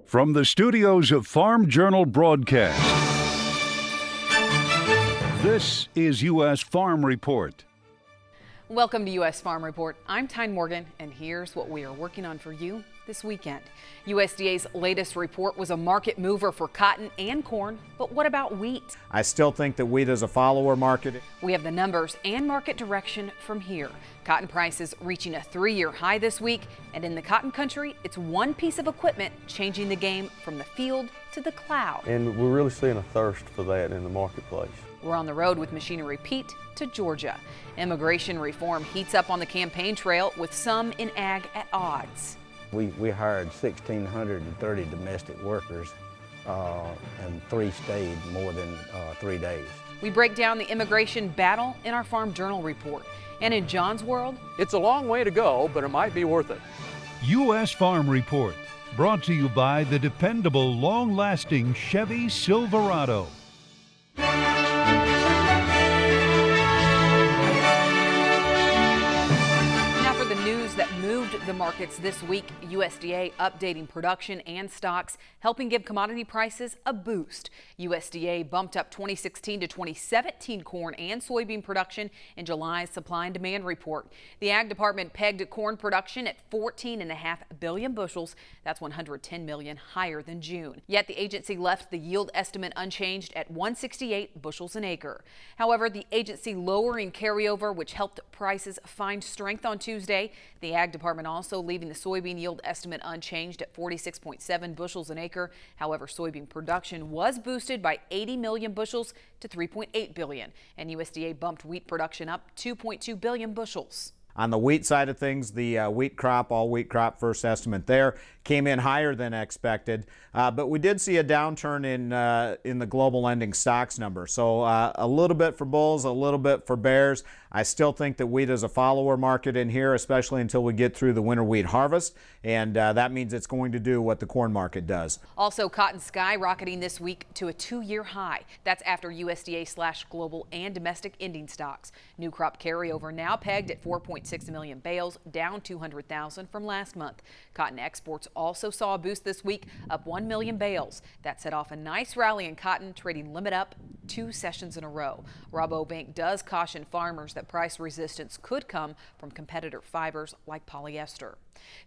From the studios of Farm Journal Broadcast, this is U.S. Farm Report. Welcome to U.S. Farm Report. I'm Tyne Morgan, and here's what we are working on for you this weekend. USDA's latest report was a market mover for cotton and corn, but what about wheat? I still think that wheat is a follower market. We have the numbers and market direction from here. Cotton prices reaching a 3-year high this week, and in the cotton country, it's one piece of equipment changing the game from the field to the cloud. And we're really seeing a thirst for that in the marketplace. We're on the road with Machinery Pete to Georgia. Immigration reform heats up on the campaign trail with some in ag at odds. We hired 1,630 domestic workers and 3 stayed more than 3 days. We break down the immigration battle in our Farm Journal report. And in John's world, it's a long way to go, but it might be worth it. U.S. Farm Report, brought to you by the dependable, long-lasting Chevy Silverado. that moved the markets this week. USDA updating production and stocks, helping give commodity prices a boost. USDA bumped up 2016 to 2017 corn and soybean production in July's supply and demand report. The Ag Department pegged corn production at 14.5 billion bushels. That's 110 million higher than June. Yet the agency left the yield estimate unchanged at 168 bushels an acre. However, the agency lowering carryover, which helped prices find strength on Tuesday. The Ag Department also leaving the soybean yield estimate unchanged at 46.7 bushels an acre. However, soybean production was boosted by 80 million bushels to 3.8 billion, and USDA bumped wheat production up 2.2 billion bushels. On the wheat side of things, the wheat crop, all wheat crop first estimate there, came in higher than expected. But we did see a downturn in the global ending stocks number. So a little bit for bulls, a little bit for bears. I still think that wheat is a follower market in here, especially until we get through the winter wheat harvest. And that means it's going to do what the corn market does. Also, cotton skyrocketing this week to a 2-year high. That's after USDA/global and domestic ending stocks. New crop carryover now pegged at 4.6 million bales, down 200,000 from last month. Cotton exports also saw a boost this week, up 1 million bales. That set off a nice rally in cotton, trading limit up 2 sessions in a row. Rabobank does caution farmers that price resistance could come from competitor fibers like polyester.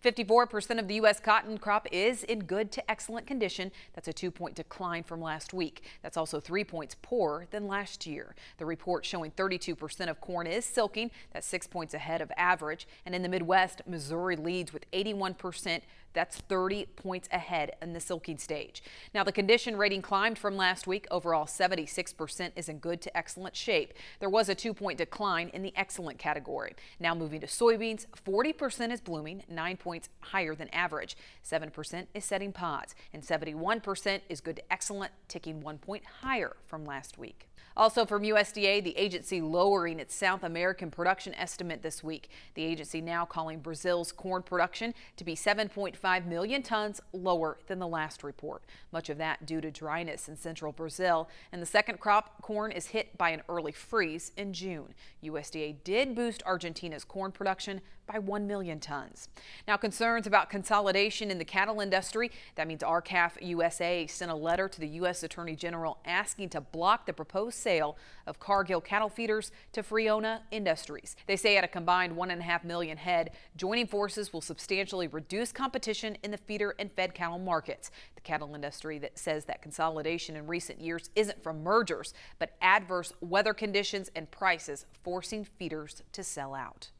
54% of the U.S. cotton crop is in good to excellent condition. That's a 2-point decline from last week. That's also 3 points poorer than last year. The report showing 32% of corn is silking. That's 6 points ahead of average. And in the Midwest, Missouri leads with 81%. That's 30 points ahead in the silking stage. Now, the condition rating climbed from last week. Overall, 76% is in good to excellent shape. There was a 2-point decline in the excellent category. Now moving to soybeans, 40% is blooming, 9 points higher than average. 7% is setting pods, and 71% is good to excellent, ticking 1 point higher from last week. Also from USDA, the agency lowering its South American production estimate this week. The agency now calling Brazil's corn production to be 7.5 million tons lower than the last report. Much of that due to dryness in central Brazil. And the second crop corn is hit by an early freeze in June. USDA did boost Argentina's corn production by 1 million tons. Now, concerns about consolidation in the cattle industry. That means RCAF USA sent a letter to the U.S. Attorney General asking to block the proposed sale of Cargill cattle feeders to Friona Industries. They say at a combined 1.5 million head, joining forces will substantially reduce competition in the feeder and fed cattle markets. The cattle industry that says that consolidation in recent years isn't from mergers, but adverse weather conditions and prices forcing feeders to sell out.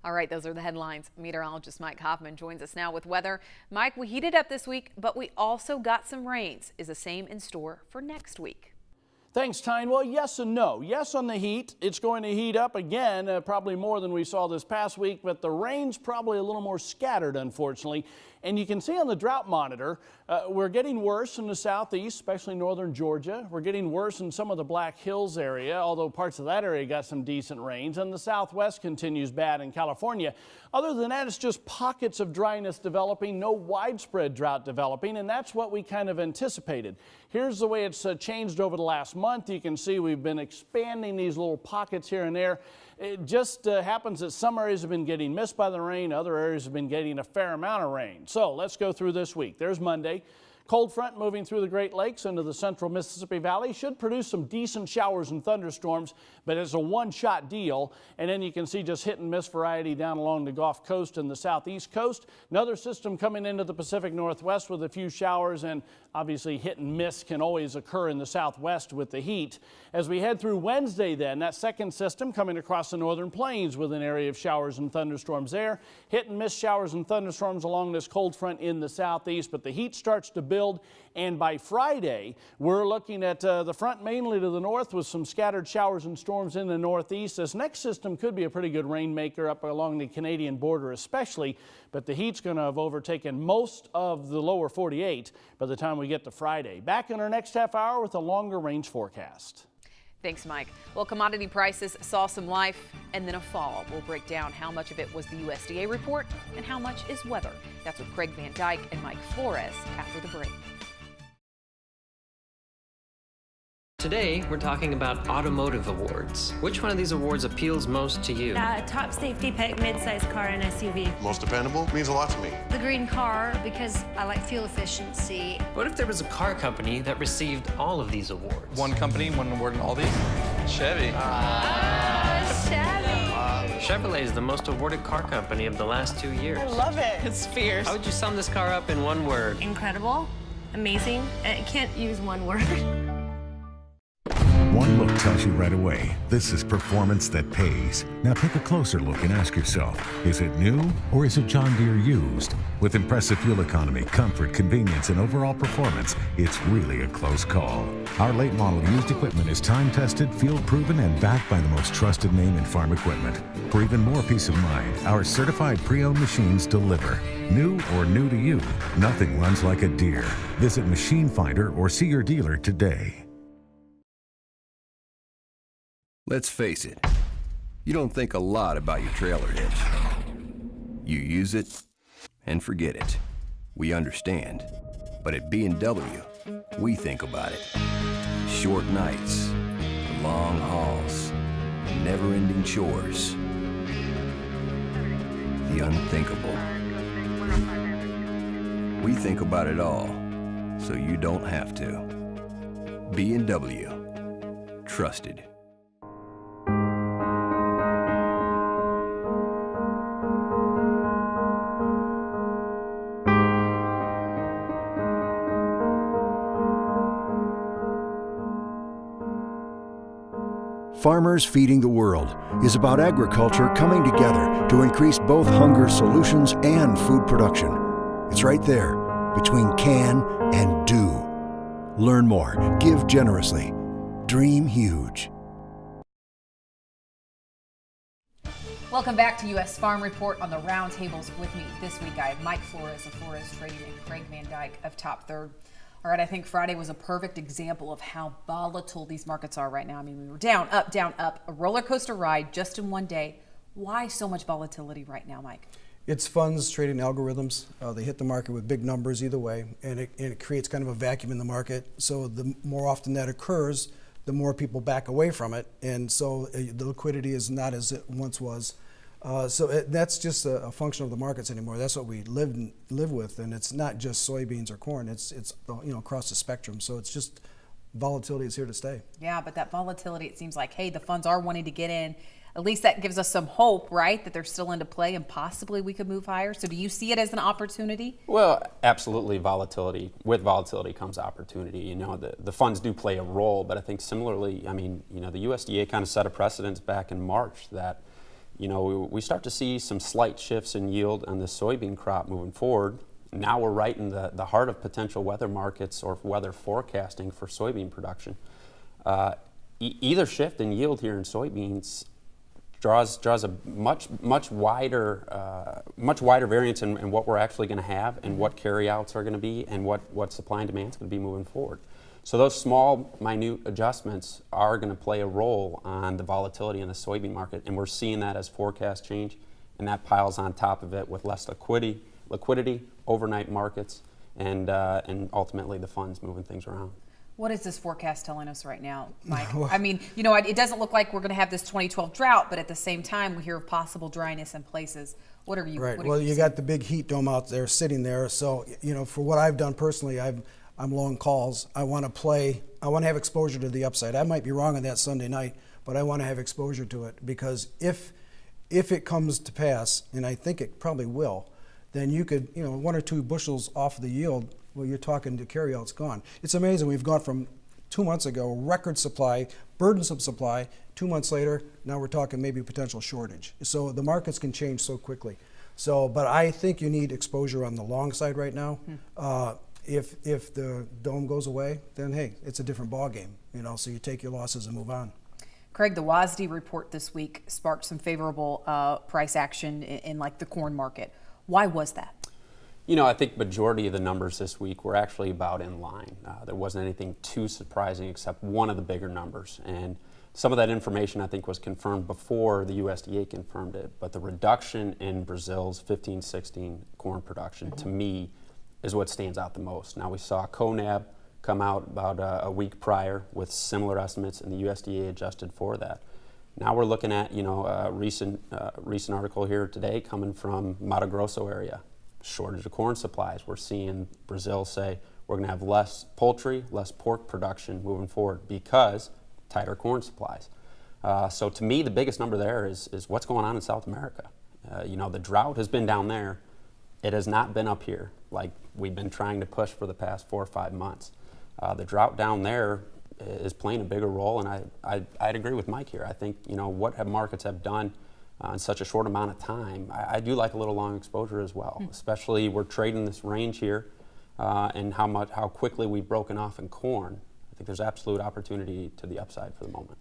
All right, those are the headlines. Meteorologist Mike Hoffman joins us now with weather. Mike, we heated up this week, but we also got some rains. Is the same in store for next week? Thanks, Tyne. Well, yes and no. Yes on the heat. It's going to heat up again, probably more than we saw this past week, but the rain's probably a little more scattered, unfortunately. And you can see on the drought monitor, we're getting worse in the southeast, especially northern Georgia. We're getting worse in some of the Black Hills area, although parts of that area got some decent rains. And the southwest continues bad in California. Other than that, it's just pockets of dryness developing, no widespread drought developing, and that's what we kind of anticipated. Here's the way it's changed over the last month. You can see we've been expanding these little pockets here and there. It just happens that some areas have been getting missed by the rain, other areas have been getting a fair amount of rain. So let's go through this week. There's Monday. Cold front moving through the Great Lakes into the central Mississippi Valley should produce some decent showers and thunderstorms, but it's a one-shot deal. And then you can see just hit and miss variety down along the Gulf Coast and the southeast coast. Another system coming into the Pacific Northwest with a few showers, and obviously hit and miss can always occur in the southwest with the heat. As we head through Wednesday then, that second system coming across the northern plains with an area of showers and thunderstorms there. Hit and miss showers and thunderstorms along this cold front in the southeast, but the heat starts to build, and by Friday we're looking at the front mainly to the north with some scattered showers and storms in the northeast. This next system could be a pretty good rainmaker up along the Canadian border especially, but the heat's going to have overtaken most of the lower 48 by the time we get to Friday. Back in our next half hour with a longer range forecast. Thanks, Mike. Well, commodity prices saw some life and then a fall. We'll break down how much of it was the USDA report and how much is weather. That's with Craig Van Dyke and Mike Flores after the break. Today, we're talking about automotive awards. Which one of these awards appeals most to you? Top safety pick, mid-size car and SUV. Most dependable means a lot to me. The green car, because I like fuel efficiency. What if there was a car company that received all of these awards? One company, one award in all these? Chevy. Chevy. Chevrolet is the most awarded car company of the last 2 years. I love it. It's fierce. How would you sum this car up in one word? Incredible, amazing. I can't use one word. One look tells you right away, this is performance that pays. Now take a closer look and ask yourself, is it new or is it John Deere used? With impressive fuel economy, comfort, convenience, and overall performance, it's really a close call. Our late model used equipment is time-tested, field-proven, and backed by the most trusted name in farm equipment. For even more peace of mind, our certified pre-owned machines deliver. New or new to you, nothing runs like a Deere. Visit Machine Finder or see your dealer today. Let's face it, you don't think a lot about your trailer hitch. You use it and forget it. We understand. But at B&W, we think about it. Short nights, long hauls, never-ending chores. The unthinkable. We think about it all, so you don't have to. B&W. Trusted. Farmers Feeding the World is about agriculture coming together to increase both hunger solutions and food production. It's right there, between can and do. Learn more, give generously, dream huge. Welcome back to U.S. Farm Report on the Roundtables. With me this week, I have Mike Flores of Flores Trading and Craig Van Dyke of Top Third. All right, I think Friday was a perfect example of how volatile these markets are right now. I mean, we were down, up, a roller coaster ride just in one day. Why so much volatility right now, Mike? It's funds trading algorithms. They hit the market with big numbers either way, and it creates kind of a vacuum in the market. So the more often that occurs, the more people back away from it, and so the liquidity is not as it once was. That's just a function of the markets anymore. That's what we live with, and it's not just soybeans or corn. It's across the spectrum. So it's just volatility is here to stay. Yeah, but that volatility, it seems like, hey, the funds are wanting to get in. At least that gives us some hope, right, that they're still into play and possibly we could move higher. So do you see it as an opportunity? Well, absolutely. Volatility. With volatility comes opportunity. You know, the funds do play a role, but I think similarly, I mean, you know, the USDA kind of set a precedent back in March that, you know, we start to see some slight shifts in yield on the soybean crop moving forward. Now we're right in the heart of potential weather markets or weather forecasting for soybean production. Either shift in yield here in soybeans draws a much wider variance in what we're actually going to have and what carryouts are going to be and what supply and demand is going to be moving forward. So those small, minute adjustments are going to play a role on the volatility in the soybean market, and we're seeing that as forecast change, and that piles on top of it with less liquidity, overnight markets, and ultimately the funds moving things around. What is this forecast telling us right now, Mike? I mean, you know, it doesn't look like we're going to have this 2012 drought, but at the same time, we hear of possible dryness in places. What are you? Right. What Well, you got the big heat dome out there sitting there. So, you know, for what I've done personally, I'm long calls. I want to play. I want to have exposure to the upside. I might be wrong on that Sunday night, but I want to have exposure to it, because if it comes to pass, and I think it probably will, then you could, you know, 1 or 2 bushels off the yield. Well, you're talking to carryout's gone. It's amazing. We've gone from 2 months ago, record supply, burdensome supply. 2 months later, now we're talking maybe potential shortage. So the markets can change so quickly. So, but I think you need exposure on the long side right now. If the dome goes away, then hey, it's a different ballgame. You know, so you take your losses and move on. Craig, the WASDE report this week sparked some favorable price action in like the corn market. Why was that? You know, I think majority of the numbers this week were actually about in line. There wasn't anything too surprising except one of the bigger numbers. And some of that information I think was confirmed before the USDA confirmed it. But the reduction in Brazil's 15-16 corn production, to me, is what stands out the most. Now, we saw CONAB come out about a week prior with similar estimates, and the USDA adjusted for that. Now we're looking at, you know, a recent article here today coming from Mato Grosso area. Shortage of corn supplies. We're seeing Brazil say we're going to have less poultry, less pork production moving forward because tighter corn supplies. So to me, the biggest number there is what's going on in South America. You know, the drought has been down there. It has not been up here like we've been trying to push for the past 4 or 5 months. The drought down there is playing a bigger role, and I'd agree with Mike here. I think, you know, what markets have done in such a short amount of time, I do like a little long exposure as well, especially we're trading this range here and how quickly we've broken off in corn. I think there's absolute opportunity to the upside for the moment.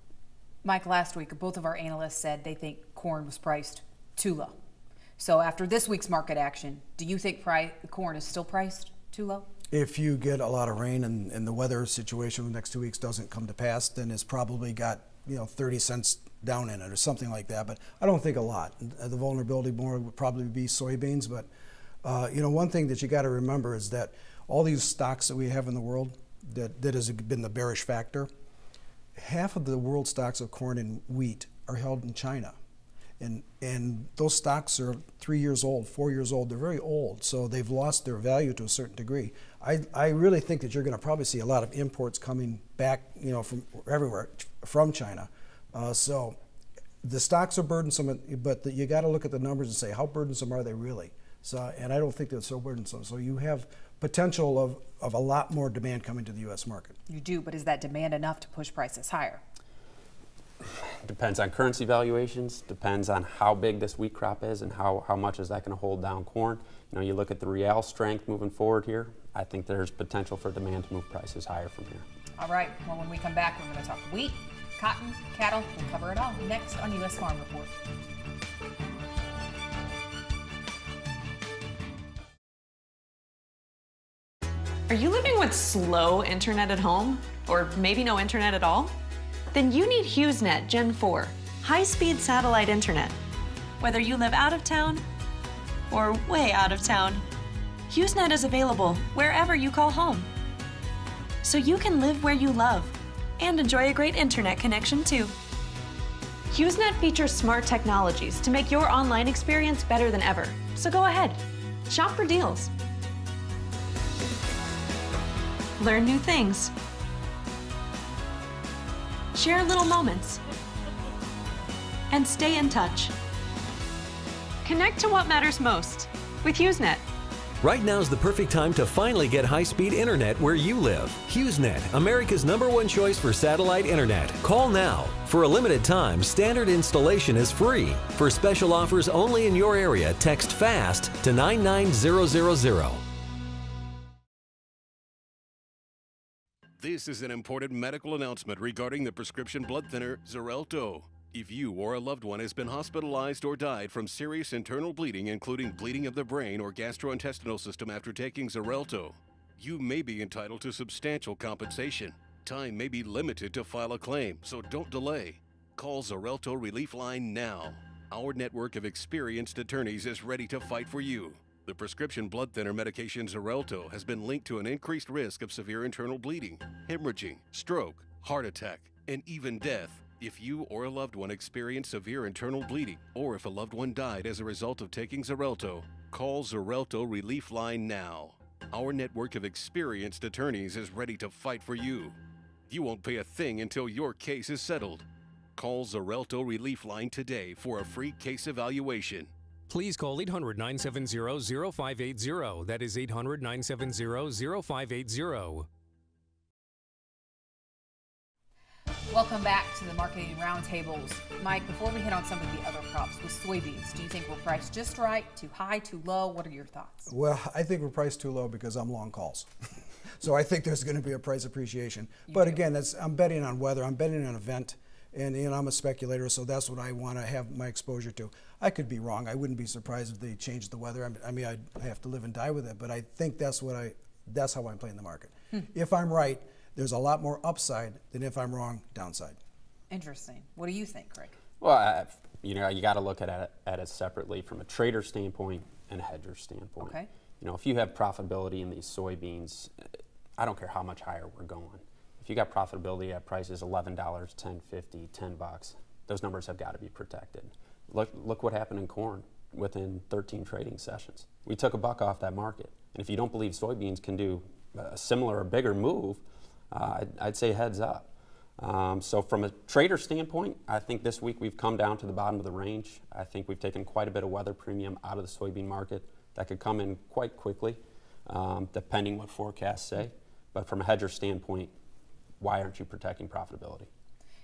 Mike, last week, both of our analysts said they think corn was priced too low. So after this week's market action, do you think corn is still priced too low? If you get a lot of rain and the weather situation the next 2 weeks doesn't come to pass, then it's probably got, you know, 30 cents down in it or something like that. But I don't think a lot. The vulnerability more would probably be soybeans. But, you know, one thing that you got to remember is that all these stocks that we have in the world that has been the bearish factor, half of the world stocks of corn and wheat are held in China. And those stocks are 3 years old, 4 years old. They're very old, so they've lost their value to a certain degree. I really think that you're going to probably see a lot of imports coming back, you know, from everywhere, from China. So the stocks are burdensome, but you got to look at the numbers and say, how burdensome are they really? So, and I don't think they're so burdensome. So you have potential of a lot more demand coming to the U.S. market. You do, but is that demand enough to push prices higher? Depends on currency valuations, depends on how big this wheat crop is and how much is that going to hold down corn. You know, you look at the real strength moving forward here, I think there's potential for demand to move prices higher from here. All right, well, when we come back, we're going to talk wheat, cotton, cattle. We'll cover it all next on U.S. Farm Report. Are you living with slow internet at home? Or maybe no internet at all? Then you need HughesNet Gen 4, high-speed satellite internet. Whether you live out of town or way out of town, HughesNet is available wherever you call home. So you can live where you love and enjoy a great internet connection too. HughesNet features smart technologies to make your online experience better than ever. So go ahead, shop for deals. Learn new things. Share little moments. And stay in touch. Connect to what matters most with HughesNet. Right now's the perfect time to finally get high-speed internet where you live. HughesNet, America's #1 choice for satellite internet. Call now. For a limited time, standard installation is free. For special offers only in your area, text FAST to 99000. This is an important medical announcement regarding the prescription blood thinner Xarelto. If you or a loved one has been hospitalized or died from serious internal bleeding, including bleeding of the brain or gastrointestinal system after taking Xarelto, you may be entitled to substantial compensation. Time may be limited to file a claim, so don't delay. Call Xarelto Relief Line now. Our network of experienced attorneys is ready to fight for you. The prescription blood thinner medication Xarelto has been linked to an increased risk of severe internal bleeding, hemorrhaging, stroke, heart attack, and even death. If you or a loved one experience severe internal bleeding, or if a loved one died as a result of taking Xarelto, call Xarelto Relief Line now. Our network of experienced attorneys is ready to fight for you. You won't pay a thing until your case is settled. Call Xarelto Relief Line today for a free case evaluation. Please call 800-970-0580. That is 800-970-0580. Welcome back to the Marketing Roundtables. Mike, before we hit on some of the other crops, with soybeans, do you think we're priced just right, too high, too low? What are your thoughts? Well, I think we're priced too low because I'm long calls. So I think there's going to be a price appreciation. But again, I'm betting on weather. I'm betting on an event. And I'm a speculator, so that's what I want to have my exposure to. I could be wrong. I wouldn't be surprised if they changed the weather. I mean, I have to live and die with it. But I think that's how I'm playing the market. If I'm right, there's a lot more upside than if I'm wrong, downside. Interesting. What do you think, Craig? Well, you got to look at it separately from a trader standpoint and a hedger standpoint. Okay. If you have profitability in these soybeans, I don't care how much higher we're going. If you got profitability at prices $11, $10.50, $10, those numbers have got to be protected. Look what happened in corn within 13 trading sessions. We took a buck off that market. And if you don't believe soybeans can do a similar or bigger move, I'd say heads up. So from a trader standpoint, I think this week we've come down to the bottom of the range. I think we've taken quite a bit of weather premium out of the soybean market that could come in quite quickly, depending what forecasts say. But from a hedger standpoint, why aren't you protecting profitability?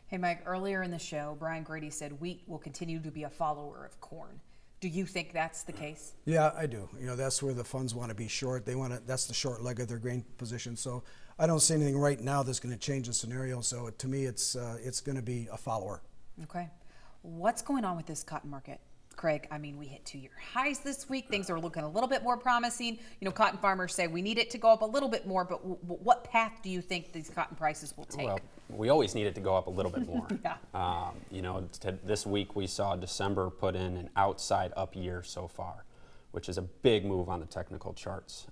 Hey, Mike, earlier in the show, Brian Grady said wheat will continue to be a follower of corn. Do you think that's the case? Yeah, I do. That's where the funds want to be short. That's the short leg of their grain position. So I don't see anything right now that's going to change the scenario. So to me, it's going to be a follower. Okay. What's going on with this cotton market? Craig, I mean, we hit 2-year highs this week. Things are looking a little bit more promising. Cotton farmers say we need it to go up a little bit more, but what path do you think these cotton prices will take? Well, we always need it to go up a little bit more. Yeah. This week we saw December put in an outside up year so far, which is a big move on the technical charts.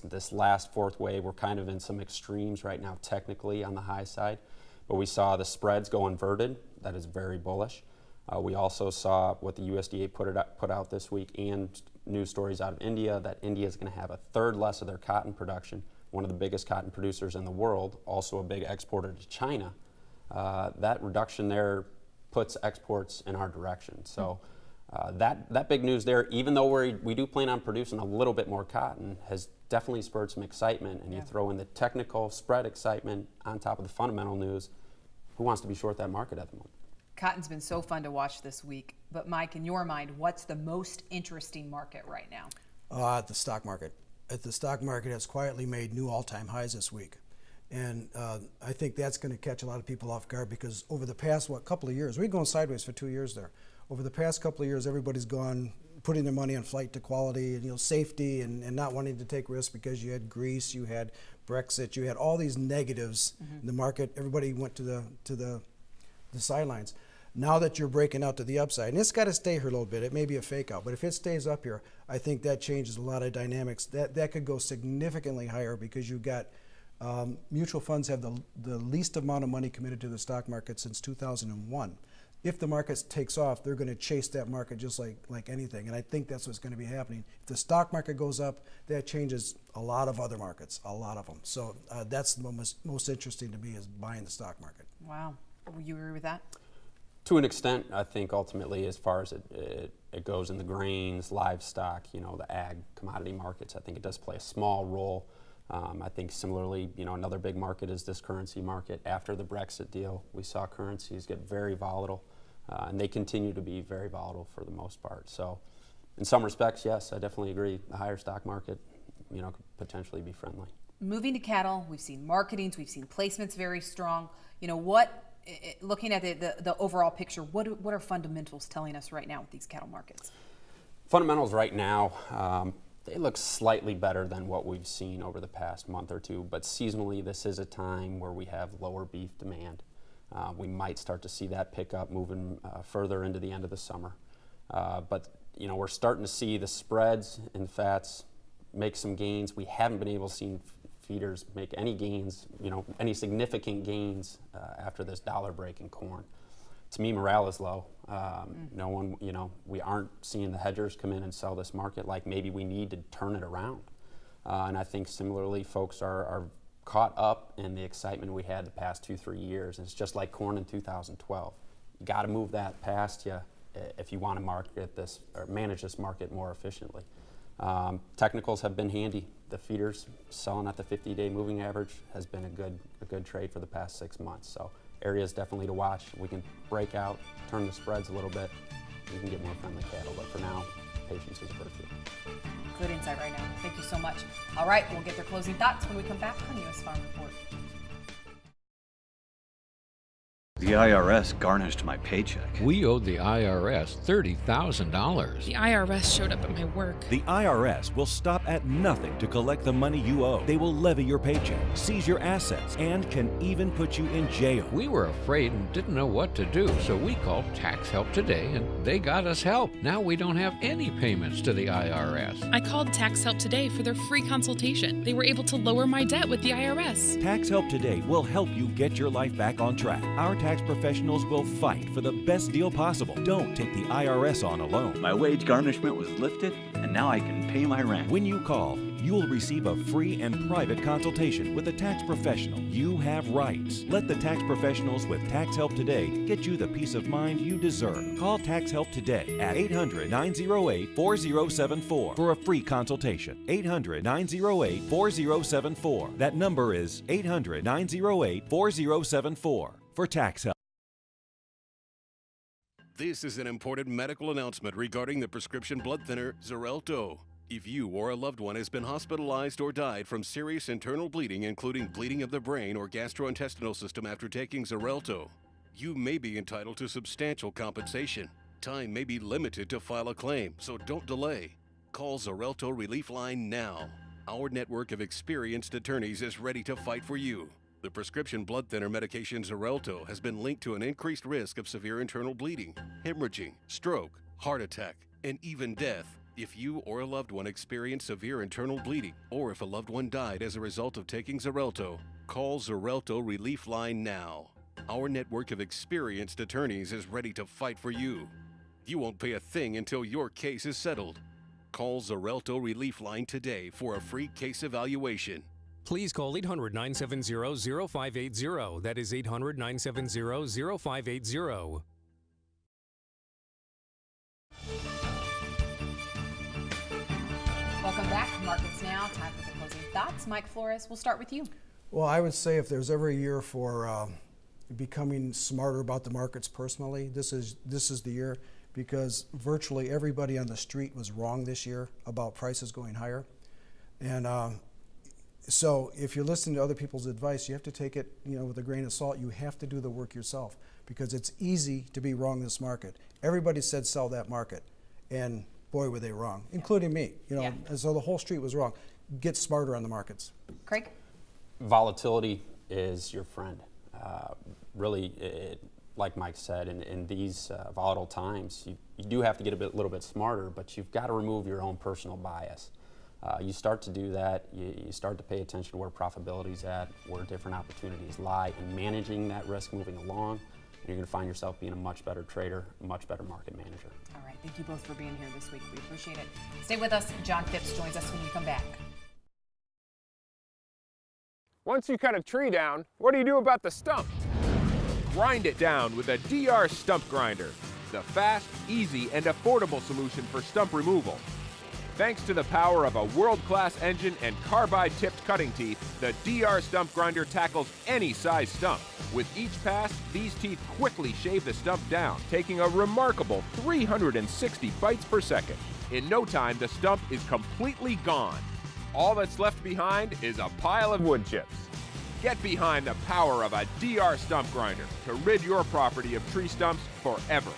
This last fourth wave, we're kind of in some extremes right now technically on the high side, but we saw the spreads go inverted. That is very bullish. We also saw what the USDA put out this week, and news stories out of India that India is going to have a third less of their cotton production, one of the biggest cotton producers in the world, also a big exporter to China. That reduction there puts exports in our direction. So that big news there, even though we do plan on producing a little bit more cotton, has definitely spurred some excitement. And you throw in the technical spread excitement on top of the fundamental news, who wants to be short that market at the moment? Cotton's been so fun to watch this week. But Mike, in your mind, what's the most interesting market right now? The stock market. The stock market has quietly made new all-time highs this week. And I think that's going to catch a lot of people off guard because over the past, couple of years, we've gone sideways for 2 years there. Over the past couple of years, everybody's gone putting their money on flight to quality and safety and not wanting to take risks because you had Greece, you had Brexit, you had all these negatives in the market. Everybody went to the sidelines. Now that you're breaking out to the upside, and it's got to stay here a little bit, it may be a fake out, but if it stays up here, I think that changes a lot of dynamics. That could go significantly higher because you've got mutual funds have the least amount of money committed to the stock market since 2001. If the market takes off, they're going to chase that market just like anything, and I think that's what's going to be happening. If the stock market goes up, that changes a lot of other markets, a lot of them. So that's the most interesting to me is buying the stock market. Wow. Would you agree with that? To an extent, I think ultimately as far as it goes in the grains, livestock, the ag commodity markets, I think it does play a small role. I think similarly, another big market is this currency market. After the Brexit deal, we saw currencies get very volatile, and they continue to be very volatile for the most part. So in some respects, yes, I definitely agree. The higher stock market, could potentially be friendly. Moving to cattle, we've seen marketings, we've seen placements very strong. Looking at the overall picture, what are fundamentals telling us right now with these cattle markets? Fundamentals right now, they look slightly better than what we've seen over the past month or two, but seasonally this is a time where we have lower beef demand. We might start to see that pick up moving further into the end of the summer. But you know, we're starting to see the spreads and fats make some gains. We haven't been able to see feeders make any gains, you know, any significant gains after this dollar break in corn. To me, morale is low. No one, you know, we aren't seeing the hedgers come in and sell this market like maybe we need to turn it around. And I think similarly, folks are caught up in the excitement we had the past 2-3 years. And it's just like corn in 2012. You got to move that past you if you want to market this or manage this market more efficiently. Technicals have been handy. The feeders selling at the 50-day moving average has been a good trade for the past 6 months. So areas definitely to watch. We can break out, turn the spreads a little bit. We can get more friendly cattle, but for now, patience is a virtue. Good insight right now. Thank you so much. All right, we'll get their closing thoughts when we come back on U.S. Farm Report. The IRS garnished my paycheck. We owed the IRS $30,000. The IRS showed up at my work. The IRS will stop at nothing to collect the money you owe. They will levy your paycheck, seize your assets, and can even put you in jail. We were afraid and didn't know what to do, so we called Tax Help Today, and they got us help. Now we don't have any payments to the IRS. I called Tax Help Today for their free consultation. They were able to lower my debt with the IRS. Tax Help Today will help you get your life back on track. Our tax professionals will fight for the best deal possible. Don't take the IRS on alone. My wage garnishment was lifted, and now I can pay my rent. When you call, you will receive a free and private consultation with a tax professional. You have rights. Let the tax professionals with Tax Help Today get you the peace of mind you deserve. Call Tax Help today at 800-908-4074 for a free consultation. 800-908-4074. That number is 800-908-4074 for Tax Help. This is an important medical announcement regarding the prescription blood thinner Xarelto. If you or a loved one has been hospitalized or died from serious internal bleeding, including bleeding of the brain or gastrointestinal system after taking Xarelto, you may be entitled to substantial compensation. Time may be limited to file a claim, so don't delay. Call Xarelto Relief Line now. Our network of experienced attorneys is ready to fight for you. The prescription blood thinner medication Xarelto has been linked to an increased risk of severe internal bleeding, hemorrhaging, stroke, heart attack, and even death. If you or a loved one experienced severe internal bleeding, or if a loved one died as a result of taking Xarelto, call Xarelto Relief Line now. Our network of experienced attorneys is ready to fight for you. You won't pay a thing until your case is settled. Call Xarelto Relief Line today for a free case evaluation. Please call 800-970-0580. That is 800-970-0580. Welcome back. Markets Now. Time for the closing thoughts. Mike Flores, we'll start with you. Well, I would say if there's ever a year for becoming smarter about the markets personally, this is the year, because virtually everybody on the street was wrong this year about prices going higher. And so if you're listening to other people's advice, you have to take it, with a grain of salt. You have to do the work yourself, because it's easy to be wrong in this market. Everybody said sell that market, and boy, were they wrong, including me. And so the whole street was wrong. Get smarter on the markets. Craig? Volatility is your friend. Really, like Mike said, in these volatile times, you do have to get a little bit smarter, but you've got to remove your own personal bias. You start to do that, you start to pay attention to where profitability's at, where different opportunities lie, and managing that risk moving along, and you're going to find yourself being a much better trader, a much better market manager. All right, thank you both for being here this week. We appreciate it. Stay with us. John Fips joins us when we come back. Once you cut a tree down, what do you do about the stump? Grind it down with a DR Stump Grinder, the fast, easy, and affordable solution for stump removal. Thanks to the power of a world-class engine and carbide-tipped cutting teeth, the DR Stump Grinder tackles any size stump. With each pass, these teeth quickly shave the stump down, taking a remarkable 360 bites per second. In no time, the stump is completely gone. All that's left behind is a pile of wood chips. Get behind the power of a DR Stump Grinder to rid your property of tree stumps forever.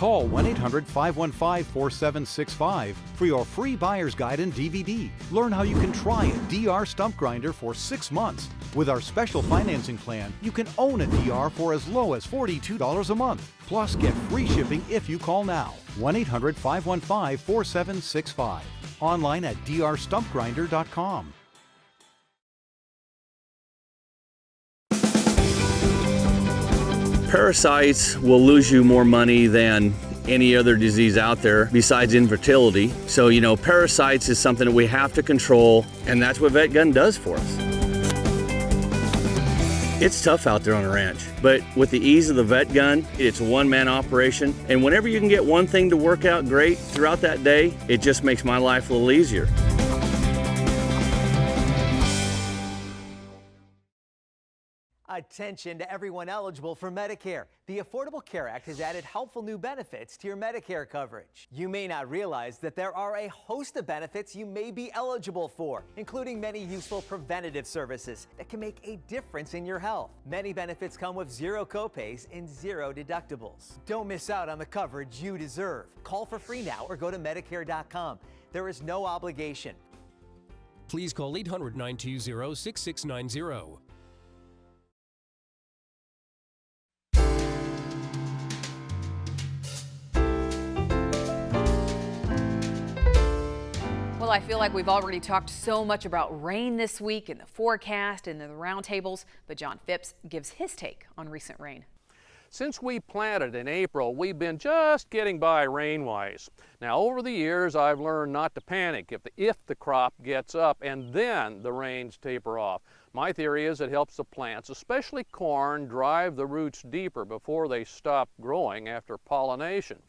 Call 1-800-515-4765 for your free buyer's guide and DVD. Learn how you can try a DR stump grinder for 6 months. With our special financing plan, you can own a DR for as low as $42 a month. Plus, get free shipping if you call now. 1-800-515-4765. Online at drstumpgrinder.com. Parasites will lose you more money than any other disease out there besides infertility. So, parasites is something that we have to control, and that's what VetGun does for us. It's tough out there on a ranch, but with the ease of the VetGun, it's a one-man operation, and whenever you can get one thing to work out great throughout that day, it just makes my life a little easier. Attention to everyone eligible for Medicare. The Affordable Care Act has added helpful new benefits to your Medicare coverage. You may not realize that there are a host of benefits you may be eligible for, including many useful preventative services that can make a difference in your health. Many benefits come with zero copays and zero deductibles. Don't miss out on the coverage you deserve. Call for free now or go to Medicare.com. There is no obligation. Please call 800-920-6690. Well, I feel like we've already talked so much about rain this week in the forecast and the roundtables, but John Fips gives his take on recent rain. Since we planted in April, we've been just getting by rain-wise. Now, over the years, I've learned not to panic if the crop gets up and then the rains taper off. My theory is it helps the plants, especially corn, drive the roots deeper before they stop growing after pollination.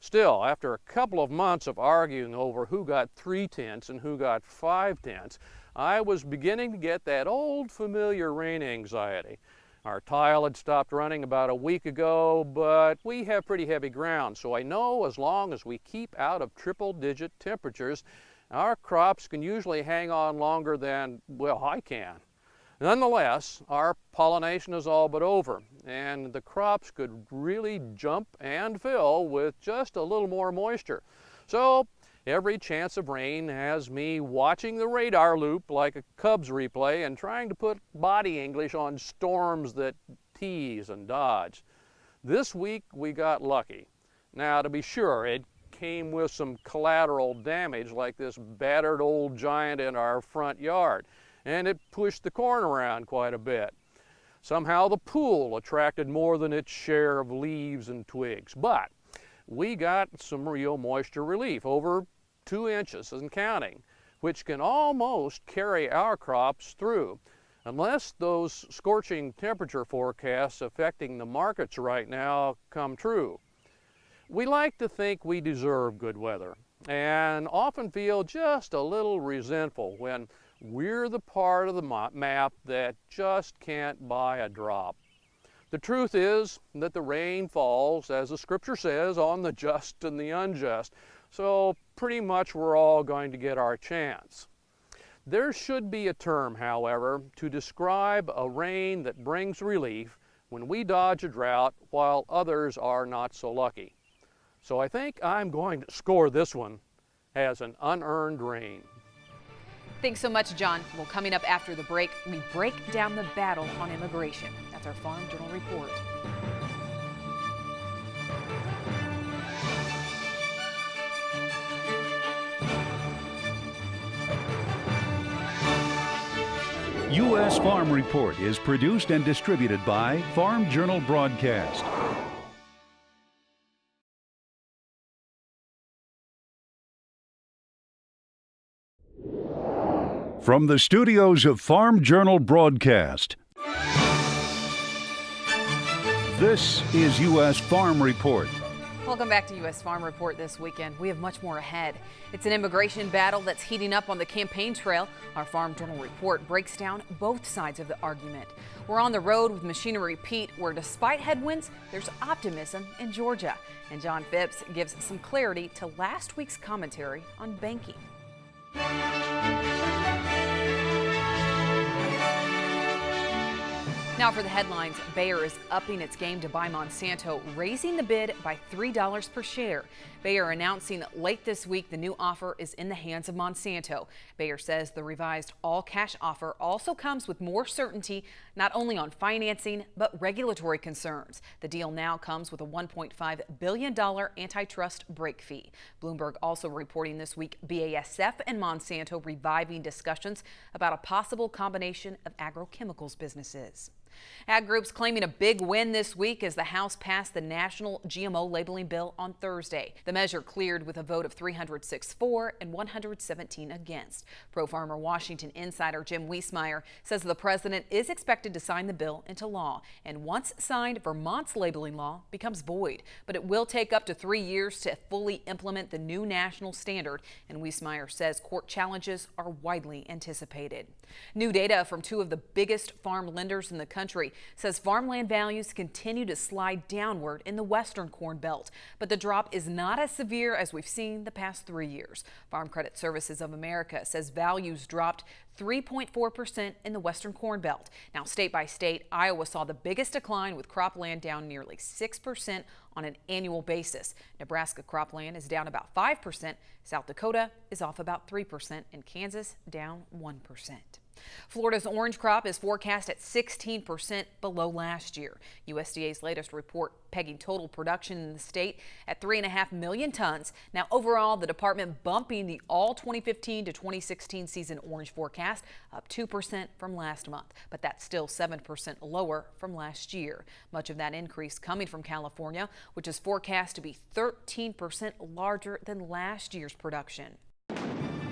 Still, after a couple of months of arguing over who got 3 tenths and who got 5 tenths, I was beginning to get that old familiar rain anxiety. Our tile had stopped running about a week ago, but we have pretty heavy ground, so I know as long as we keep out of triple-digit temperatures, our crops can usually hang on longer than, well, I can. Nonetheless, our pollination is all but over, and the crops could really jump and fill with just a little more moisture. So every chance of rain has me watching the radar loop like a Cubs replay and trying to put body English on storms that tease and dodge. This week we got lucky. Now, to be sure, it came with some collateral damage like this battered old giant in our front yard, and it pushed the corn around quite a bit. Somehow the pool attracted more than its share of leaves and twigs, but we got some real moisture relief, over 2 inches and counting, which can almost carry our crops through, unless those scorching temperature forecasts affecting the markets right now come true. We like to think we deserve good weather, and often feel just a little resentful when we're the part of the map that just can't buy a drop. The truth is that the rain falls, as the scripture says, on the just and the unjust, so pretty much we're all going to get our chance. There should be a term, however, to describe a rain that brings relief when we dodge a drought while others are not so lucky. So I think I'm going to score this one as an unearned rain. Thanks so much, John. Well, coming up after the break, we break down the battle on immigration. That's our Farm Journal Report. U.S. Farm Report is produced and distributed by Farm Journal Broadcast. From the studios of Farm Journal Broadcast, this is U.S. Farm Report. Welcome back to U.S. Farm Report this weekend. We have much more ahead. It's an immigration battle that's heating up on the campaign trail. Our Farm Journal Report breaks down both sides of the argument. We're on the road with Machinery Pete, where despite headwinds, there's optimism in Georgia. And John Fips gives some clarity to last week's commentary on banking. Now for the headlines, Bayer is upping its game to buy Monsanto, raising the bid by $3 per share. Bayer announcing late this week the new offer is in the hands of Monsanto. Bayer says the revised all-cash offer also comes with more certainty, not only on financing, but regulatory concerns. The deal now comes with a $1.5 billion antitrust break fee. Bloomberg also reporting this week BASF and Monsanto reviving discussions about a possible combination of agrochemicals businesses. Ag groups claiming a big win this week as the House passed the national GMO labeling bill on Thursday. The measure cleared with a vote of 306 for and 117 against. Pro-Farmer Washington insider Jim Wiesmeyer says the president is expected to sign the bill into law. And once signed, Vermont's labeling law becomes void. But it will take up to 3 years to fully implement the new national standard. And Wiesmeyer says court challenges are widely anticipated. New data from two of the biggest farm lenders in the country says farmland values continue to slide downward in the western Corn Belt, but the drop is not as severe as we've seen the past 3 years. Farm Credit Services of America says values dropped 3.4% in the western Corn Belt. Now, state by state, Iowa saw the biggest decline with cropland down nearly 6% on an annual basis. Nebraska cropland is down about 5%. South Dakota is off about 3%, and Kansas down 1%. Florida's orange crop is forecast at 16% below last year. USDA's latest report pegging total production in the state at 3.5 million tons. Now, overall, the department bumping the all 2015 to 2016 season orange forecast up 2% from last month, but that's still 7% lower from last year. Much of that increase coming from California, which is forecast to be 13% larger than last year's production.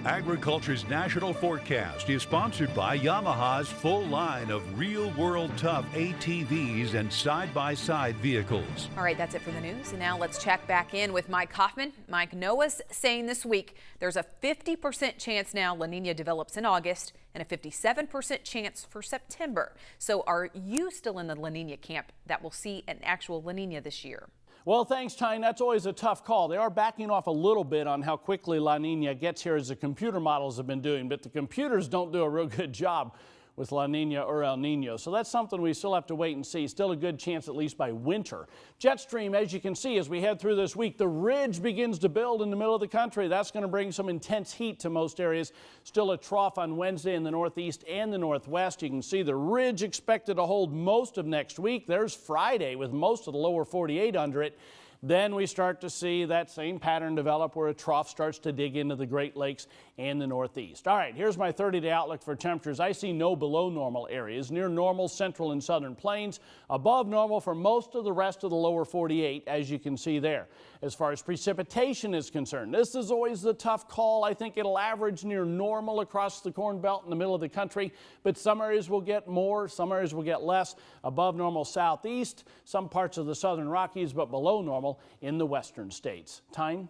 Agriculture's National Forecast is sponsored by Yamaha's full line of real-world tough ATVs and side-by-side vehicles. All right, that's it for the news. And now let's check back in with Mike Hoffman. Mike, NOAA's saying this week there's a 50% chance now La Nina develops in August and a 57% chance for September. So are you still in the La Nina camp that will see an actual La Nina this year? Well, thanks, Tyne. That's always a tough call. They are backing off a little bit on how quickly La Nina gets here as the computer models have been doing, but the computers don't do a real good job with La Nina or El Nino. So that's something we still have to wait and see. Still a good chance at least by winter. Jet stream, as you can see, as we head through this week, the ridge begins to build in the middle of the country. That's going to bring some intense heat to most areas. Still a trough on Wednesday in the northeast and the northwest. You can see the ridge expected to hold most of next week. There's Friday with most of the lower 48 under it. Then we start to see that same pattern develop where a trough starts to dig into the Great Lakes and the Northeast. All right, here's my 30-day outlook for temperatures. I see no below normal areas, near normal central and southern plains, above normal for most of the rest of the lower 48, as you can see there. As far as precipitation is concerned, this is always the tough call. I think it'll average near normal across the Corn Belt in the middle of the country, but some areas will get more, some areas will get less. Above normal southeast, some parts of the southern Rockies, but below normal in the western states. Time?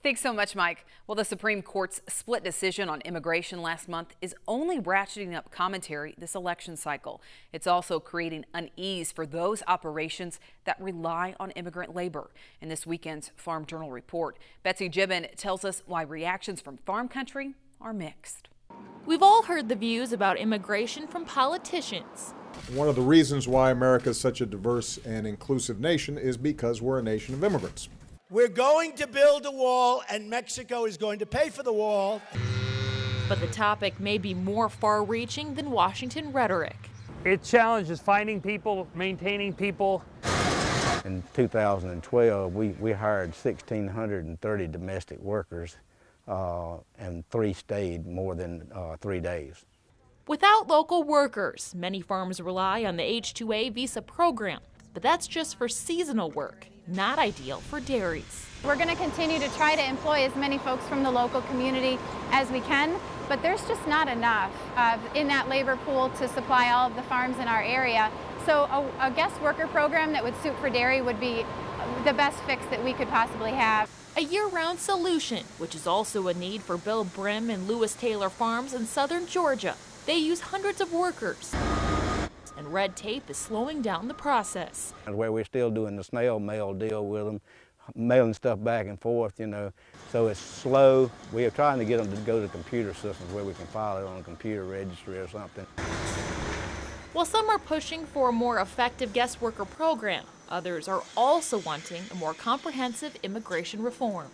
Thanks so much, Mike. Well, the Supreme Court's split decision on immigration last month is only ratcheting up commentary this election cycle. It's also creating unease for those operations that rely on immigrant labor. In this weekend's Farm Journal report, Betsy Gibbon tells us why reactions from farm country are mixed. We've all heard the views about immigration from politicians. One of the reasons why America is such a diverse and inclusive nation is because we're a nation of immigrants. We're going to build a wall, and Mexico is going to pay for the wall. But the topic may be more far-reaching than Washington rhetoric. It challenges finding people, maintaining people. In 2012, we hired 1,630 domestic workers, and 3 stayed more than 3 days. Without local workers, many farms rely on the H-2A visa program, but that's just for seasonal work, not ideal for dairies. We're going to continue to try to employ as many folks from the local community as we can, but there's just not enough in that labor pool to supply all of the farms in our area. So a guest worker program that would suit for dairy would be the best fix that we could possibly have. A year-round solution, which is also a need for Bill Brim and Lewis Taylor farms in southern Georgia. They use hundreds of workers, and red tape is slowing down the process. Where we're still doing the snail mail deal with them, mailing stuff back and forth, you know, so it's slow. We are trying to get them to go to computer systems where we can file it on a computer registry or something. While some are pushing for a more effective guest worker program, others are also wanting a more comprehensive immigration reform.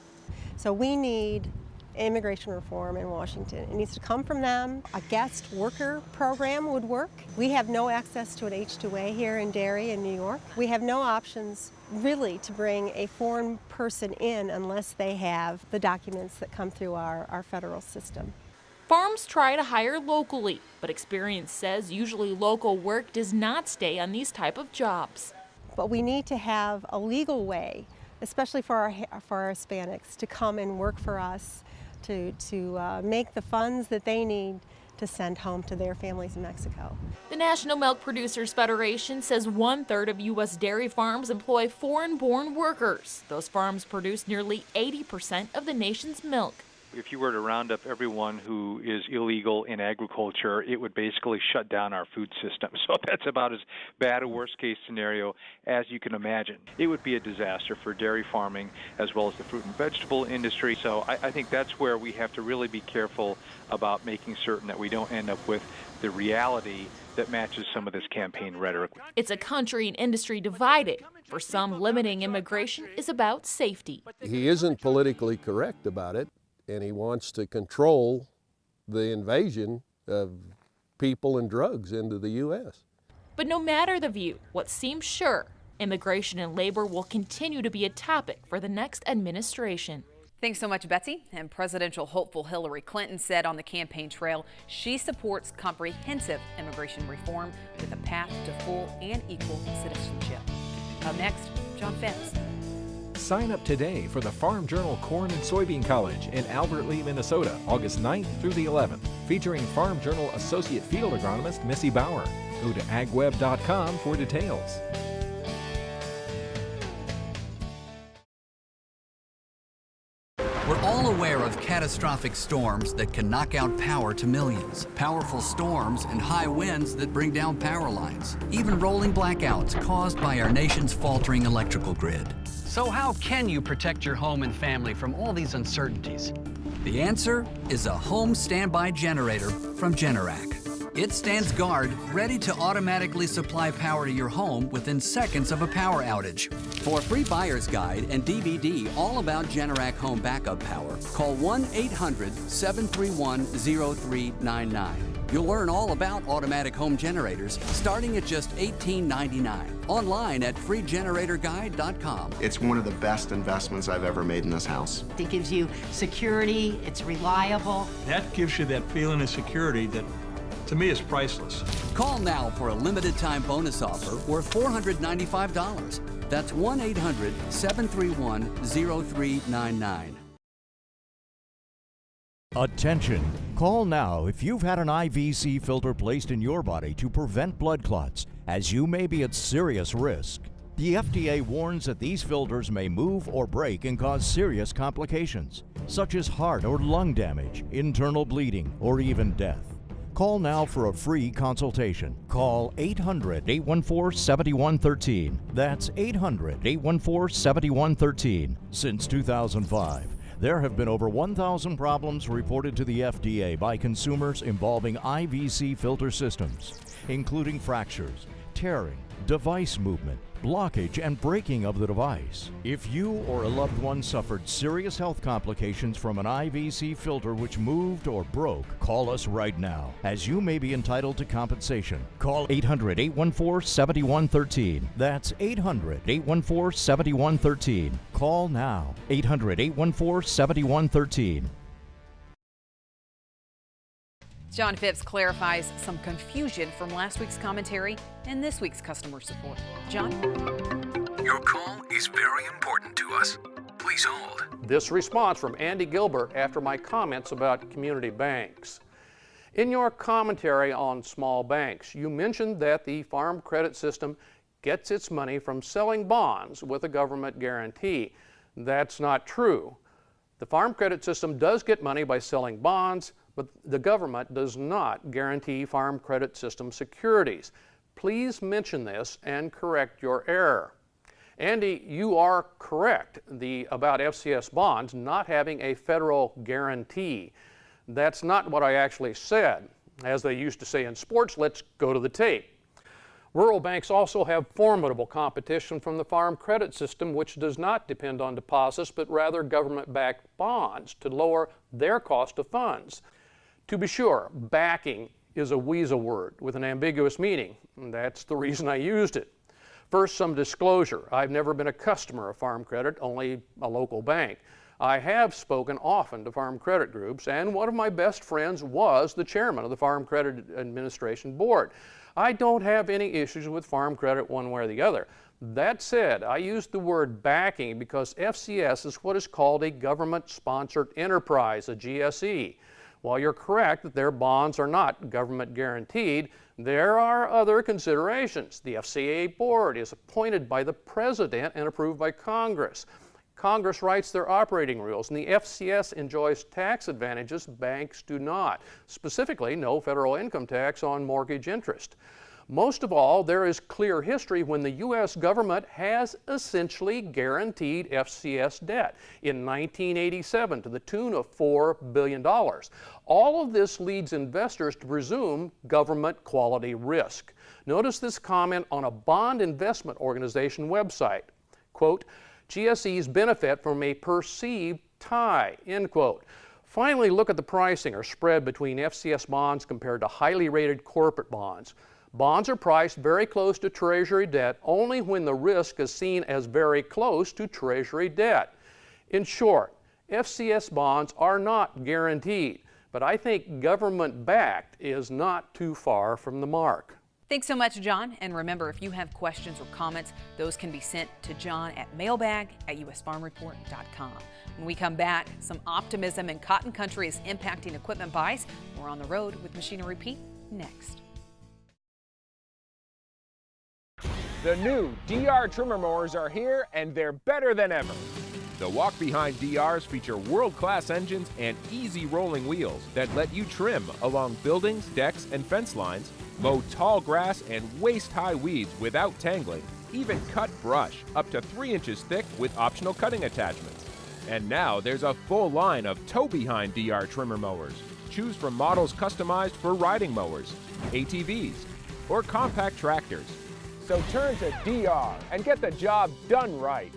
So we need immigration reform in Washington. It needs to come from them. A guest worker program would work. We have no access to an H-2A here in Derry in New York. We have no options really to bring a foreign person in unless they have the documents that come through our federal system. Farms try to hire locally, but experience says usually local work does not stay on these type of jobs. But we need to have a legal way, especially for our Hispanics, to come and work for us, to make the funds that they need to send home to their families in Mexico. The National Milk Producers Federation says 1/3 of U.S. dairy farms employ foreign-born workers. Those farms produce nearly 80% of the nation's milk. If you were to round up everyone who is illegal in agriculture, it would basically shut down our food system. So that's about as bad a worst-case scenario as you can imagine. It would be a disaster for dairy farming as well as the fruit and vegetable industry. So I think that's where we have to really be careful about making certain that we don't end up with the reality that matches some of this campaign rhetoric. It's a country and industry divided. For some, limiting immigration is about safety. He isn't politically correct about it, and he wants to control the invasion of people and drugs into the U.S. But no matter the view, what seems sure, immigration and labor will continue to be a topic for the next administration. Thanks so much, Betsy. And presidential hopeful Hillary Clinton said on the campaign trail she supports comprehensive immigration reform with a path to full and equal citizenship. Up next, John Fips. Sign up today for the Farm Journal Corn and Soybean College in Albert Lea, Minnesota, August 9th through the 11th, featuring Farm Journal Associate Field Agronomist Missy Bauer. Go to agweb.com for details. We're all aware of catastrophic storms that can knock out power to millions. Powerful storms and high winds that bring down power lines. Even rolling blackouts caused by our nation's faltering electrical grid. So how can you protect your home and family from all these uncertainties? The answer is a home standby generator from Generac. It stands guard, ready to automatically supply power to your home within seconds of a power outage. For a free buyer's guide and DVD all about Generac home backup power, call 1-800-731-0399. You'll learn all about automatic home generators starting at just $18.99. Online at freegeneratorguide.com. It's one of the best investments I've ever made in this house. It gives you security, it's reliable. That gives you that feeling of security that, to me, is priceless. Call now for a limited time bonus offer worth $495. That's 1-800-731-0399. Attention! Call now if you've had an IVC filter placed in your body to prevent blood clots, as you may be at serious risk. The FDA warns that these filters may move or break and cause serious complications, such as heart or lung damage, internal bleeding, or even death. Call now for a free consultation. Call 800-814-7113. That's 800-814-7113. Since 2005. There have been over 1,000 problems reported to the FDA by consumers involving IVC filter systems, including fractures, tearing, device movement, blockage, and breaking of the device. If you or a loved one suffered serious health complications from an IVC filter which moved or broke, call us right now, as you may be entitled to compensation. Call 800-814-7113. That's 800-814-7113. Call now. 800-814-7113. John Fips clarifies some confusion from last week's commentary and this week's customer support. John? Your call is very important to us. Please hold. This response from Andy Gilbert after my comments about community banks. In your commentary on small banks, you mentioned that the Farm Credit System gets its money from selling bonds with a government guarantee. That's not true. The Farm Credit System does get money by selling bonds, but the government does not guarantee Farm Credit System securities. Please mention this and correct your error. Andy, you are correct about FCS bonds not having a federal guarantee. That's not what I actually said. As they used to say in sports, let's go to the tape. Rural banks also have formidable competition from the farm credit system, which does not depend on deposits, but rather government-backed bonds to lower their cost of funds. To be sure, backing is a weasel word with an ambiguous meaning, and that's the reason I used it. First, some disclosure. I've never been a customer of Farm Credit, only a local bank. I have spoken often to farm credit groups, and one of my best friends was the chairman of the Farm Credit Administration Board. I don't have any issues with farm credit one way or the other. That said, I used the word backing because FCS is what is called a government-sponsored enterprise, a GSE. While you're correct that their bonds are not government guaranteed, there are other considerations. The FCA board is appointed by the president and approved by Congress. Congress writes their operating rules, and the FCS enjoys tax advantages banks do not. Specifically, no federal income tax on mortgage interest. Most of all, there is clear history when the U.S. government has essentially guaranteed FCS debt in 1987 to the tune of $4 billion. All of this leads investors to presume government quality risk. Notice this comment on a bond investment organization website. Quote, GSEs benefit from a perceived tie, end quote. Finally, look at the pricing or spread between FCS bonds compared to highly rated corporate bonds. Bonds are priced very close to Treasury debt only when the risk is seen as very close to Treasury debt. In short, FCS bonds are not guaranteed, but I think government-backed is not too far from the mark. Thanks so much, John. And remember, if you have questions or comments, those can be sent to John at mailbag@usfarmreport.com. When we come back, some optimism in cotton country is impacting equipment buys. We're on the road with Machinery Pete next. The new DR trimmer mowers are here, and they're better than ever. The walk-behind DRs feature world-class engines and easy rolling wheels that let you trim along buildings, decks, and fence lines, mow tall grass and waist-high weeds without tangling, even cut brush up to 3 inches thick with optional cutting attachments. And now there's a full line of tow-behind DR trimmer mowers. Choose from models customized for riding mowers, ATVs, or compact tractors. So turn to DR and get the job done right.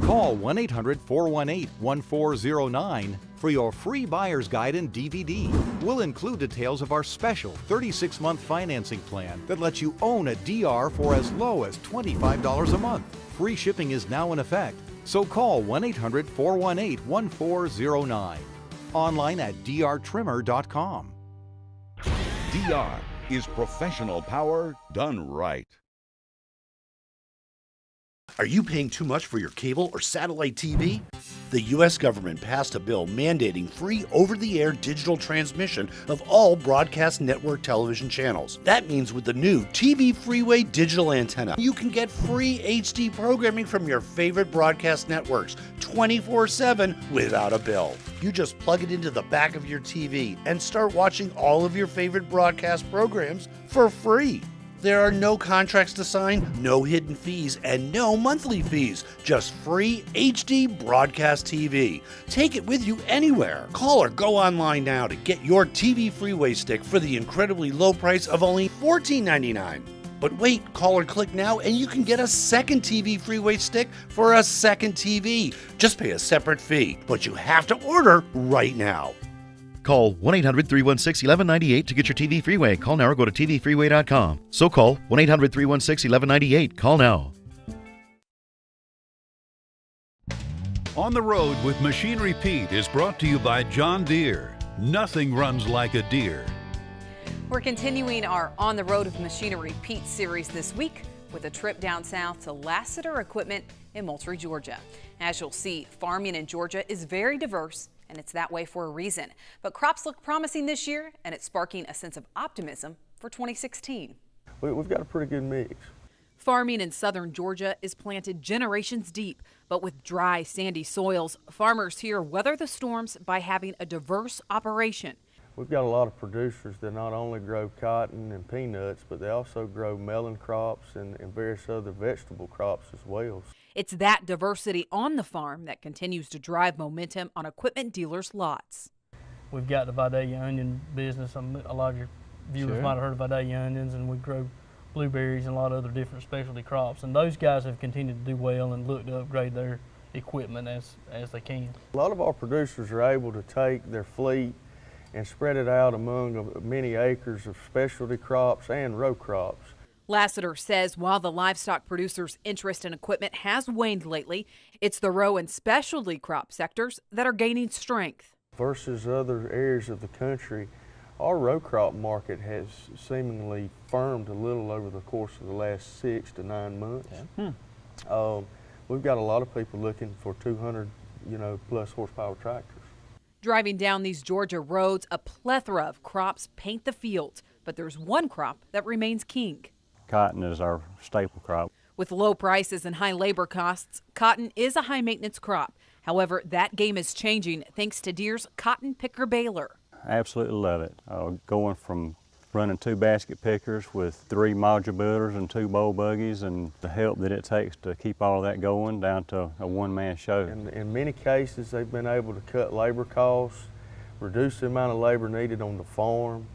Call 1-800-418-1409 for your free buyer's guide and DVD. We'll include details of our special 36-month financing plan that lets you own a DR for as low as $25 a month. Free shipping is now in effect, so call 1-800-418-1409. Online at drtrimmer.com. DR is professional power done right. Are you paying too much for your cable or satellite TV? The U.S. government passed a bill mandating free over-the-air digital transmission of all broadcast network television channels. That means with the new TV Freeway digital antenna, you can get free HD programming from your favorite broadcast networks 24/7 without a bill. You just plug it into the back of your TV and start watching all of your favorite broadcast programs for free. There are no contracts to sign, no hidden fees, and no monthly fees. Just free HD broadcast TV. Take it with you anywhere. Call or go online now to get your TV Freeway stick for the incredibly low price of only $14.99. But wait, call or click now and you can get a second TV Freeway stick for a second TV. Just pay a separate fee, but you have to order right now. Call 1-800-316-1198 to get your TV Freeway. Call now or go to tvfreeway.com. So call 1-800-316-1198. Call now. On the Road with Machinery Pete is brought to you by John Deere. Nothing runs like a deer. We're continuing our On the Road with Machinery Pete series this week with a trip down south to Lassiter Equipment in Moultrie, Georgia. As you'll see, farming in Georgia is very diverse, and it's that way for a reason. But crops look promising this year, and it's sparking a sense of optimism for 2016. We've got a pretty good mix. Farming in southern Georgia is planted generations deep, but with dry, sandy soils, farmers here weather the storms by having a diverse operation. We've got a lot of producers that not only grow cotton and peanuts, but they also grow melon crops and various other vegetable crops as well. It's that diversity on the farm that continues to drive momentum on equipment dealers' lots. We've got the Vidalia onion business. A lot of your viewers might have heard of Vidalia onions, and we grow blueberries and a lot of other different specialty crops. And those guys have continued to do well and look to upgrade their equipment as they can. A lot of our producers are able to take their fleet and spread it out among many acres of specialty crops and row crops. Lassiter says while the livestock producers' interest in equipment has waned lately, it's the row and specialty crop sectors that are gaining strength. Versus other areas of the country, our row crop market has seemingly firmed a little over the course of the last 6 to 9 months. Yeah. We've got a lot of people looking for 200, plus horsepower tractors. Driving down these Georgia roads, a plethora of crops paint the fields, but there's one crop that remains king. Cotton is our staple crop. With low prices and high labor costs, cotton is a high-maintenance crop. However, that game is changing thanks to Deere's cotton picker baler. I absolutely love it. Going from running 2 basket pickers with 3 module builders and 2 bowl buggies, and the help that it takes to keep all that going down to a one-man show. In many cases, they've been able to cut labor costs, reduce the amount of labor needed on the farm,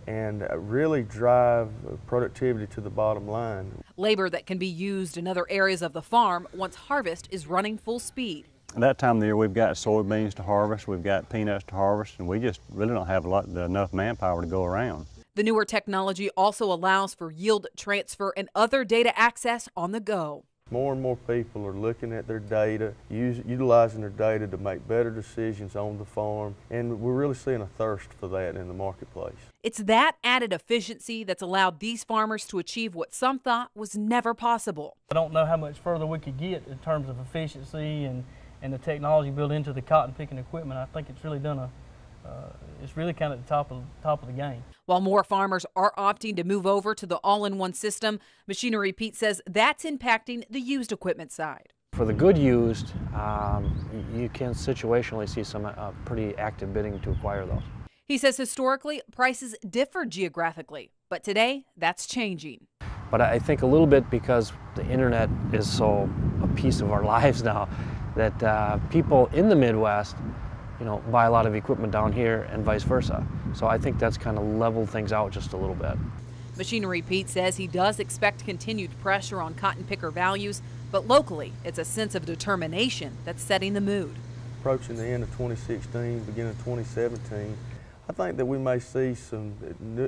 and really drive productivity to the bottom line. Labor that can be used in other areas of the farm once harvest is running full speed. At that time of the year, we've got soybeans to harvest, we've got peanuts to harvest, and we just really don't have enough manpower to go around. The newer technology also allows for yield transfer and other data access on the go. More and more people are looking at their data, utilizing their data to make better decisions on the farm, and we're really seeing a thirst for that in the marketplace. It's that added efficiency that's allowed these farmers to achieve what some thought was never possible. I don't know how much further we could get in terms of efficiency and the technology built into the cotton picking equipment. I think it's really done it's really kind of the top of the game. While more farmers are opting to move over to the all-in-one system, Machinery Pete says that's impacting the used equipment side. For the good used, you can situationally see some pretty active bidding to acquire those. He says historically, prices differ geographically, but today that's changing. But I think a little bit because the internet is so a piece of our lives now, that people in the Midwest buy a lot of equipment down here and vice versa. So I think that's kind of leveled things out just a little bit. Machinery Pete says he does expect continued pressure on cotton picker values, but locally it's a sense of determination that's setting the mood. Approaching the end of 2016, beginning of 2017, I think that we may see some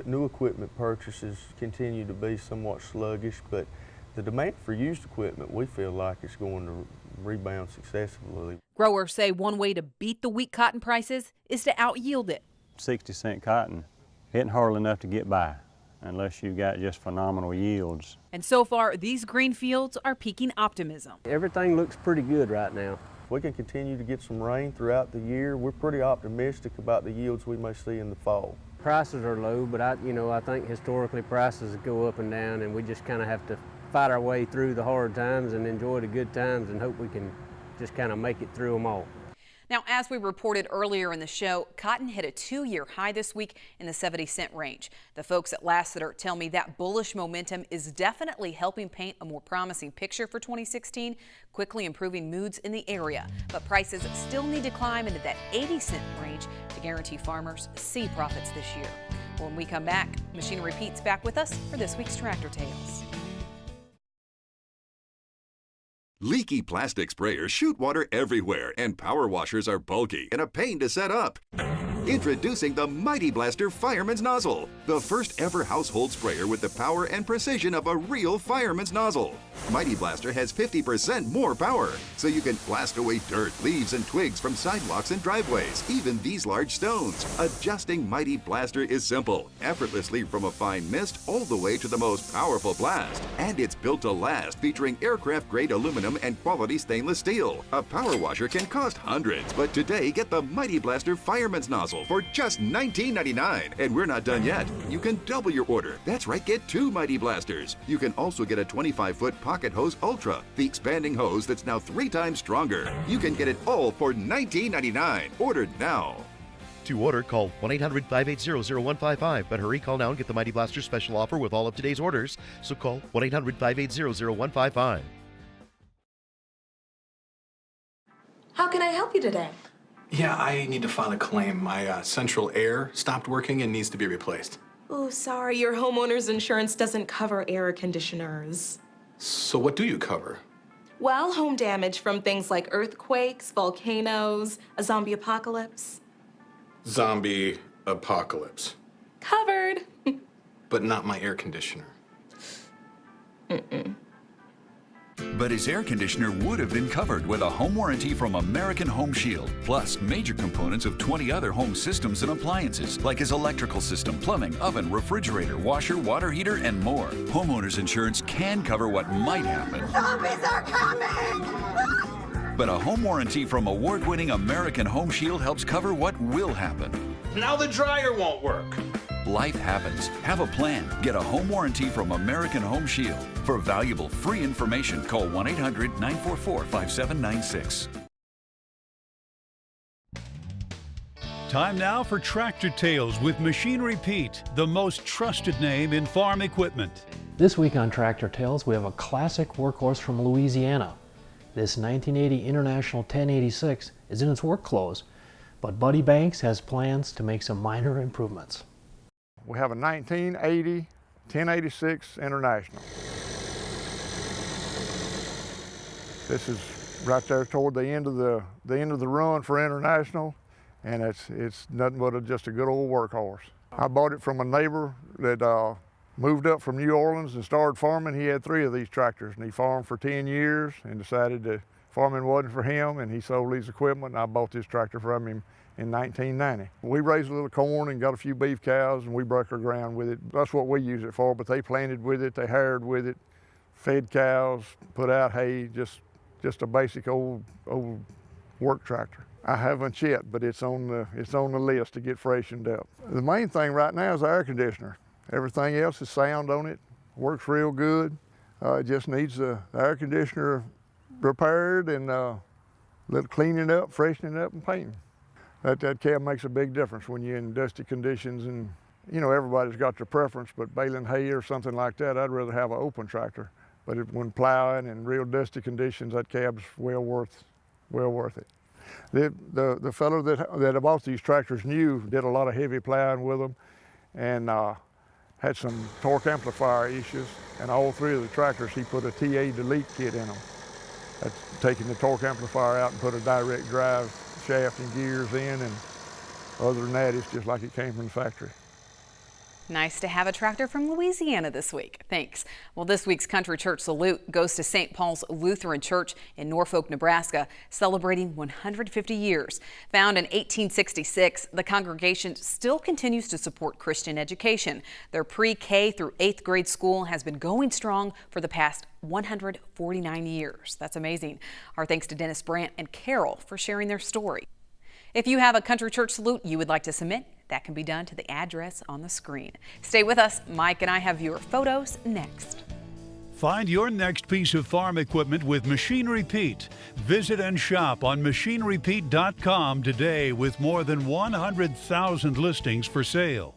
new equipment purchases continue to be somewhat sluggish, but the demand for used equipment we feel like is going to rebound successfully. Growers say one way to beat the weak cotton prices is to out-yield it. 60-cent cotton isn't hardly enough to get by unless you got just phenomenal yields. And so far, these green fields are piquing optimism. Everything looks pretty good right now. If we can continue to get some rain throughout the year, we're pretty optimistic about the yields we may see in the fall. Prices are low, but I think historically prices go up and down, and we just kind of have to fight our way through the hard times and enjoy the good times and hope we can just kind of make it through them all. Now, as we reported earlier in the show, cotton hit a 2-year high this week in the 70-cent range. The folks at Lassiter tell me that bullish momentum is definitely helping paint a more promising picture for 2016, quickly improving moods in the area. But prices still need to climb into that 80-cent range to guarantee farmers see profits this year. When we come back, Machinery Pete's back with us for this week's Tractor Tales. Leaky plastic sprayers shoot water everywhere, and power washers are bulky and a pain to set up. Introducing the Mighty Blaster Fireman's Nozzle, the first ever household sprayer with the power and precision of a real fireman's nozzle. Mighty Blaster has 50% more power, so you can blast away dirt, leaves, and twigs from sidewalks and driveways, even these large stones. Adjusting Mighty Blaster is simple, effortlessly from a fine mist all the way to the most powerful blast. And it's built to last, featuring aircraft-grade aluminum and quality stainless steel. A power washer can cost hundreds, but today get the Mighty Blaster Fireman's Nozzle for just $19.99. And we're not done yet. You can double your order. That's right, get 2 Mighty Blasters. You can also get a 25-foot Pocket Hose Ultra, the expanding hose that's now 3 times stronger. You can get it all for $19.99. Order now. To order, call 1-800-580-0155. But hurry, call now and get the Mighty Blaster special offer with all of today's orders. So call 1-800-580-0155. How can I help you today? Yeah, I need to file a claim. My central air stopped working and needs to be replaced. Oh, sorry, your homeowner's insurance doesn't cover air conditioners. So what do you cover? Well, home damage from things like earthquakes, volcanoes, a zombie apocalypse. Zombie apocalypse. Covered. But not my air conditioner. Mm-mm. But his air conditioner would have been covered with a home warranty from American Home Shield, plus major components of 20 other home systems and appliances, like his electrical system, plumbing, oven, refrigerator, washer, water heater, and more. Homeowners insurance can cover what might happen. Zombies are coming! But a home warranty from award-winning American Home Shield helps cover what will happen. Now the dryer won't work. Life happens. Have a plan. Get a home warranty from American Home Shield. For valuable free information, call 1-800-944-5796. Time now for Tractor Tales with Machinery Pete, the most trusted name in farm equipment. This week on Tractor Tales, we have a classic workhorse from Louisiana. This 1980 International 1086 is in its work clothes, but Buddy Banks has plans to make some minor improvements. We have a 1980 1086 International. This is right there toward the end of the run for International, and it's nothing but just a good old workhorse. I bought it from a neighbor that moved up from New Orleans and started farming. He had 3 of these tractors, and he farmed for 10 years and decided that farming wasn't for him, and he sold his equipment, and I bought this tractor from him in 1990. We raised a little corn and got a few beef cows, and we broke our ground with it. That's what we use it for, but they planted with it, they harrowed with it, fed cows, put out hay, just a basic old work tractor. I haven't yet, but it's on the list to get freshened up. The main thing right now is the air conditioner. Everything else is sound on it, works real good. It just needs the air conditioner repaired and little cleaning up, freshening up, and painting. That cab makes a big difference when you're in dusty conditions, and you know everybody's got their preference, but baling hay or something like that, I'd rather have an open tractor. But when plowing in real dusty conditions, that cab's well worth it. The fellow that bought these tractors new did a lot of heavy plowing with them, and had some torque amplifier issues. And all 3 of the tractors, he put a TA delete kit in them. That's taking the torque amplifier out and put a direct drive shaft and gears in, and other than that, it's just like it came from the factory. Nice to have a tractor from Louisiana this week. Thanks. Well, this week's Country Church Salute goes to St. Paul's Lutheran Church in Norfolk, Nebraska, celebrating 150 years. Found in 1866, the congregation still continues to support Christian education. Their pre-K through 8th grade school has been going strong for the past 149 years. That's amazing. Our thanks to Dennis Brandt and Carol for sharing their story. If you have a Country Church Salute you would like to submit, that can be done to the address on the screen. Stay with us. Mike and I have viewer photos next. Find your next piece of farm equipment with Machinery Pete. Visit and shop on machinerypete.com today with more than 100,000 listings for sale.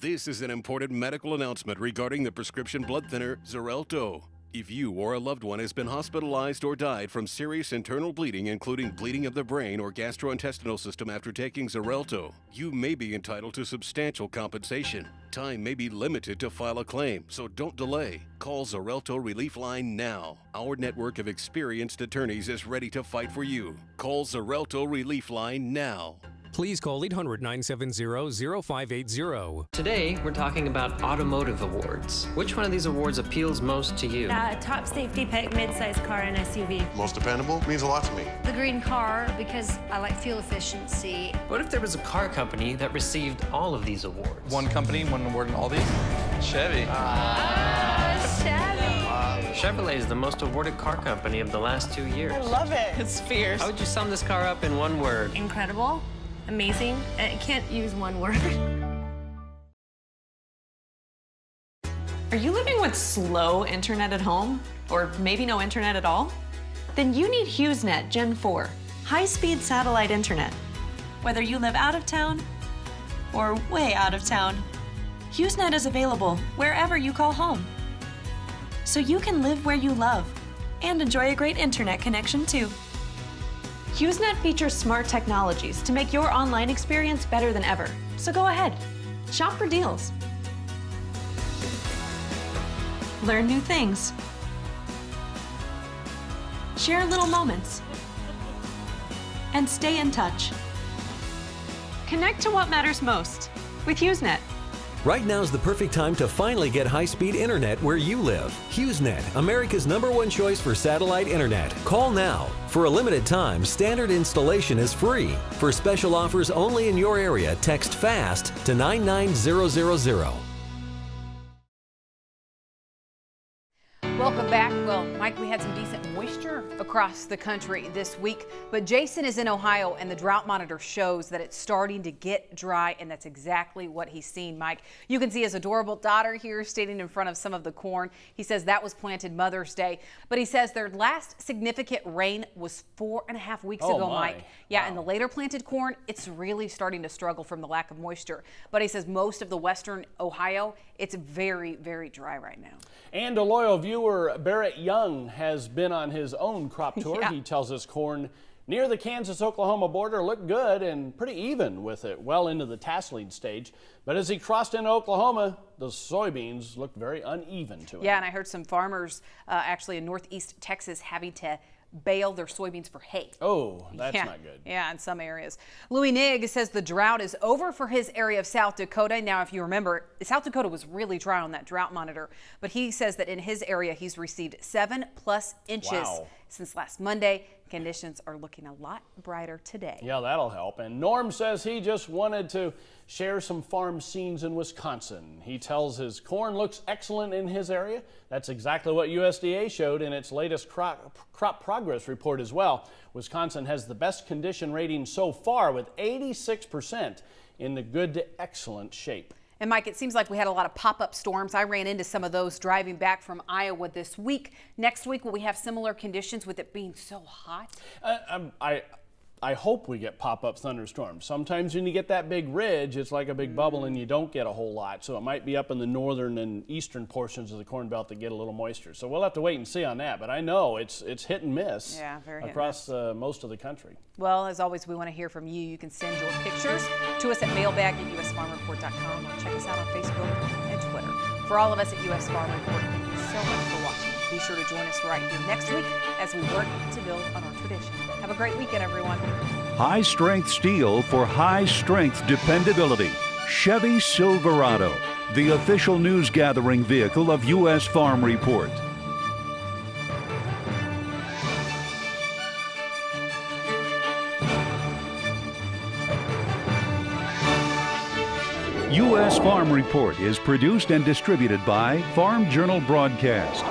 This is an important medical announcement regarding the prescription blood thinner Xarelto. If you or a loved one has been hospitalized or died from serious internal bleeding, including bleeding of the brain or gastrointestinal system after taking Xarelto, you may be entitled to substantial compensation. Time may be limited to file a claim, so don't delay. Call Xarelto Relief Line now. Our network of experienced attorneys is ready to fight for you. Call Xarelto Relief Line now. Please call 800-970-0580. Today, we're talking about automotive awards. Which one of these awards appeals most to you? Top safety pick, midsize car and SUV. Most dependable means a lot to me. The green car, because I like fuel efficiency. What if there was a car company that received all of these awards? One company, one award in all these? Chevy. Chevy. Chevrolet is the most awarded car company of the last 2 years. I love it. It's fierce. How would you sum this car up in one word? Incredible. Amazing. I can't use one word. Are you living with slow internet at home? Or maybe no internet at all? Then you need HughesNet Gen 4, high-speed satellite internet. Whether you live out of town or way out of town, HughesNet is available wherever you call home. So you can live where you love and enjoy a great internet connection too. HughesNet features smart technologies to make your online experience better than ever. So go ahead, shop for deals. Learn new things. Share little moments. And stay in touch. Connect to what matters most with HughesNet. Right now is the perfect time to finally get high-speed internet where you live. HughesNet, America's #1 choice for satellite internet. Call now. For a limited time, standard installation is free. For special offers only in your area, text FAST to 99000. Welcome back. Well, Mike, we had some decent moisture across the country this week, but Jason is in Ohio and the drought monitor shows that it's starting to get dry, and that's exactly what he's seen, Mike. You can see his adorable daughter here standing in front of some of the corn. He says that was planted Mother's Day, but he says their last significant rain was 4.5 weeks ago, Mike. Yeah, and the later planted corn, it's really starting to struggle from the lack of moisture. But he says most of the western Ohio, it's very, very dry right now. And a loyal viewer, Barrett Young, has been on his own crop tour. Yeah. He tells us corn near the Kansas-Oklahoma border looked good and pretty even with it well into the tasseling stage. But as he crossed into Oklahoma, the soybeans looked very uneven to him. Yeah, and I heard some farmers actually in northeast Texas having to bale their soybeans for hay. Oh, that's not good. Yeah, in some areas. Louis Nigg says the drought is over for his area of South Dakota. Now, if you remember, South Dakota was really dry on that drought monitor, but he says that in his area, he's received 7+ inches since last Monday. Conditions are looking a lot brighter today. Yeah, that'll help. And Norm says he just wanted to share some farm scenes in Wisconsin. He tells his corn looks excellent in his area. That's exactly what USDA showed in its latest crop progress report as well. Wisconsin has the best condition rating so far with 86% in the good to excellent shape. And Mike, it seems like we had a lot of pop-up storms. I ran into some of those driving back from Iowa this week. Next week, will we have similar conditions with it being so hot? I hope we get pop-up thunderstorms. Sometimes when you get that big ridge, it's like a big bubble and you don't get a whole lot. So it might be up in the northern and eastern portions of the Corn Belt that get a little moisture. So we'll have to wait and see on that. But I know it's hit and miss across most of the country. Well, as always, we want to hear from you. You can send your pictures to us at mailbag@usfarmreport.com or check us out on Facebook and Twitter. For all of us at US Farm Report, thank you so much for watching. Be sure to join us right here next week as we work to build on our tradition. Have a great weekend, everyone. High-strength steel for high-strength dependability. Chevy Silverado, the official news-gathering vehicle of U.S. Farm Report. U.S. Farm Report is produced and distributed by Farm Journal Broadcast.